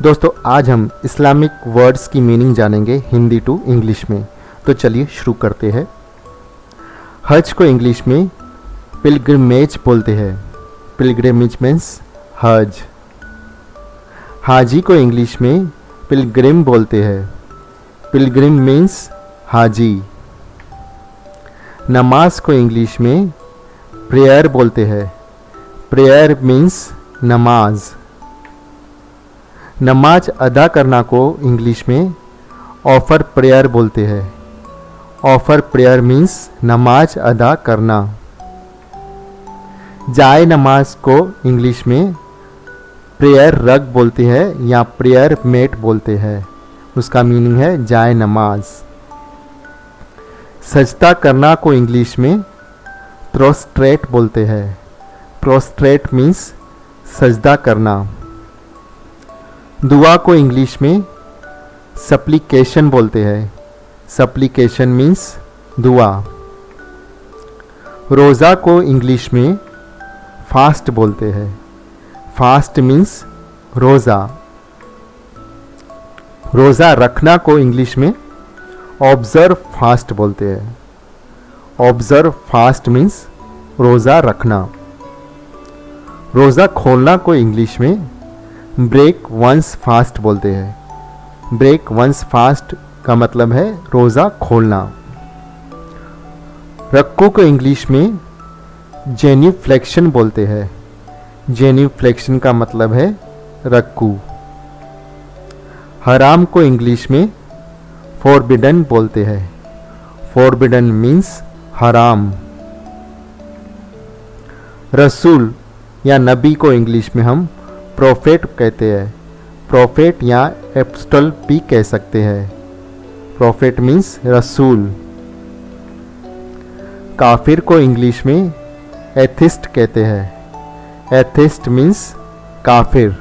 दोस्तों आज हम इस्लामिक वर्ड्स की मीनिंग जानेंगे हिंदी टू इंग्लिश में। तो चलिए शुरू करते हैं। हज को इंग्लिश में पिलग्रिमेज बोलते हैं। पिलग्रिमेज मीन्स हज। हाजी को इंग्लिश में पिलग्रिम बोलते हैं। पिलग्रिम मीन्स हाजी। नमाज को इंग्लिश में प्रेयर बोलते हैं। प्रेयर मीन्स नमाज। नमाज अदा करना को इंग्लिश में ऑफर प्रेयर बोलते हैं। ऑफर प्रेयर मीन्स नमाज अदा करना। जाए नमाज को इंग्लिश में प्रेयर रग बोलते हैं या प्रेयर मेट बोलते हैं। उसका मीनिंग है जाए नमाज। सजदा करना को इंग्लिश में प्रोस्ट्रेट बोलते हैं। प्रोस्ट्रेट मीन्स सजदा करना। दुआ को इंग्लिश में सप्लीकेशन बोलते हैं। सप्लीकेशन मीन्स दुआ। रोज़ा को इंग्लिश में फास्ट बोलते हैं। फास्ट मीन्स रोज़ा। रोज़ा रखना को इंग्लिश में ऑब्जर्व फास्ट बोलते हैं। ऑब्जर्व फास्ट मीन्स रोज़ा रखना। रोज़ा खोलना को इंग्लिश में ब्रेक वंस फास्ट बोलते हैं। ब्रेक वंस फास्ट का मतलब है रोज़ा खोलना। रक्कू को इंग्लिश में जेन्यूफ्लेक्शन बोलते हैं। जेन्यूफ्लेक्शन का मतलब है रक्कू। हराम को इंग्लिश में फॉरबिडन बोलते हैं। फॉरबिडन मीन्स हराम। रसूल या नबी को इंग्लिश में हम प्रोफेट कहते हैं। प्रोफेट या एपोस्टल भी कह सकते हैं। प्रोफेट मीन्स रसूल। काफिर को इंग्लिश में एथिस्ट कहते हैं। एथिस्ट मीन्स काफिर।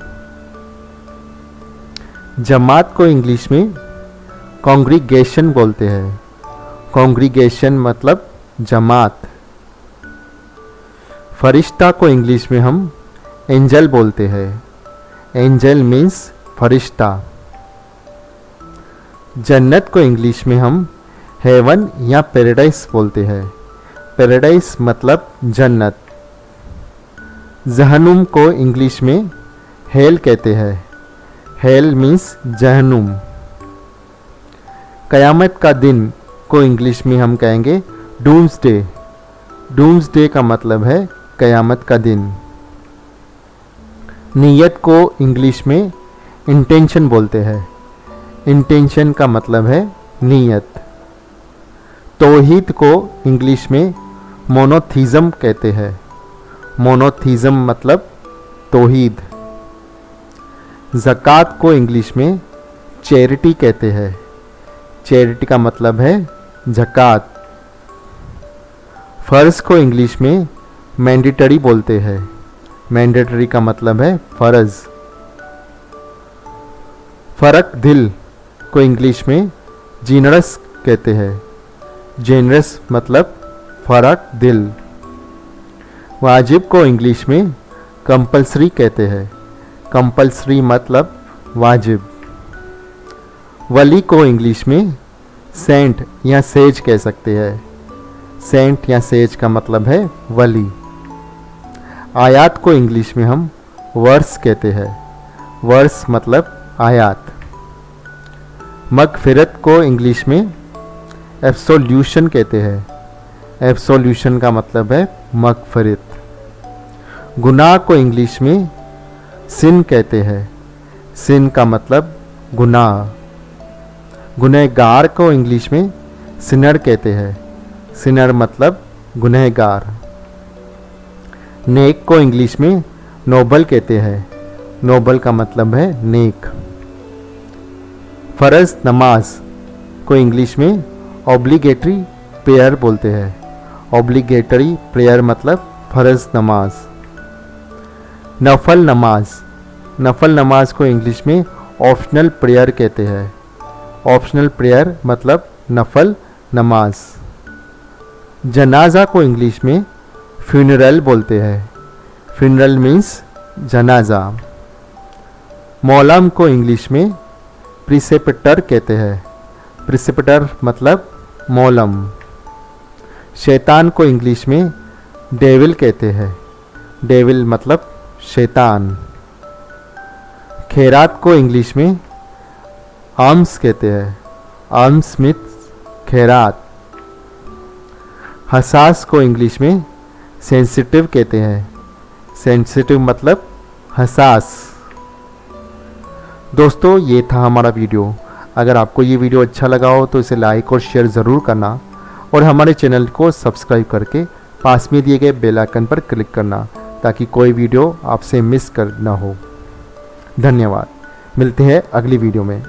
जमात को इंग्लिश में कॉन्ग्रीगेशन बोलते हैं। कॉन्ग्रीगेशन मतलब जमात। फरिश्ता को इंग्लिश में हम एंजल बोलते हैं। एंजल मीन्स फरिश्ता। जन्नत को इंग्लिश में हम हेवन या पैराडाइस बोलते हैं। पैराडाइस मतलब जन्नत। जहनुम को इंग्लिश में हेल कहते हैं। Hello means जहनुम। कयामत का दिन को इंग्लिश में हम कहेंगे डूम्सडे। डूम्सडे का मतलब है कयामत का दिन। नीयत को इंग्लिश में इंटेंशन बोलते हैं। इंटेंशन का मतलब है नीयत। तौहीद को इंग्लिश में मोनोथीज़म कहते हैं। मोनोथीज़म मतलब तौहीद। ज़कात को इंग्लिश में चैरिटी कहते हैं। चैरिटी का मतलब है ज़कात। फ़र्ज़ को इंग्लिश में मैंडेटरी बोलते हैं। मैंडेटरी का मतलब है फ़र्ज। फ़र्क दिल को इंग्लिश में जीनरस कहते हैं। जेनरस मतलब फ़र्क दिल। वाजिब को इंग्लिश में कंपल्सरी कहते हैं। कंपल्सरी मतलब वाजिब। वली को इंग्लिश में सेंट या सेज कह सकते हैं। सेंट या सेज का मतलब है वली। आयात को इंग्लिश में हम वर्स कहते हैं। वर्स मतलब आयात। मगफिरत को इंग्लिश में एब्सोल्यूशन कहते हैं। एब्सोल्यूशन का मतलब है मगफिरत। गुनाह को इंग्लिश में सिन कहते हैं। सिन का मतलब गुनाह। गुनहगार को इंग्लिश में सिनर कहते हैं। सिनर मतलब गुनहगार। नेक को इंग्लिश में नोबल कहते हैं। नोबल का मतलब है नेक। फ़र्ज नमाज को इंग्लिश में ऑब्लिगेटरी प्रेयर बोलते हैं। ऑब्लिगेटरी प्रेयर मतलब फ़र्ज नमाज। नफल नमाज। नफल नमाज को इंग्लिश में ऑप्शनल प्रेयर कहते हैं। ऑप्शनल प्रेयर मतलब नफल नमाज। जनाजा को इंग्लिश में फ्यूनरल बोलते हैं। फ्यूनरल मीन्स जनाजा। मौलम को इंग्लिश में प्रिसेप्टर कहते हैं। प्रिसेप्टर मतलब मौलम। शैतान को इंग्लिश में डेविल कहते हैं। डेविल मतलब शैतान। खैरात को इंग्लिश में आर्म्स कहते हैं। आर्म्स मीन्स खैरात। हसास को इंग्लिश में सेंसिटिव कहते हैं। सेंसिटिव मतलब हसास। दोस्तों, ये था हमारा वीडियो। अगर आपको ये वीडियो अच्छा लगा हो तो इसे लाइक और शेयर ज़रूर करना और हमारे चैनल को सब्सक्राइब करके पास में दिए गए बेल आइकन पर क्लिक करना ताकि कोई वीडियो आपसे मिस कर ना हो। धन्यवाद। मिलते हैं अगली वीडियो में।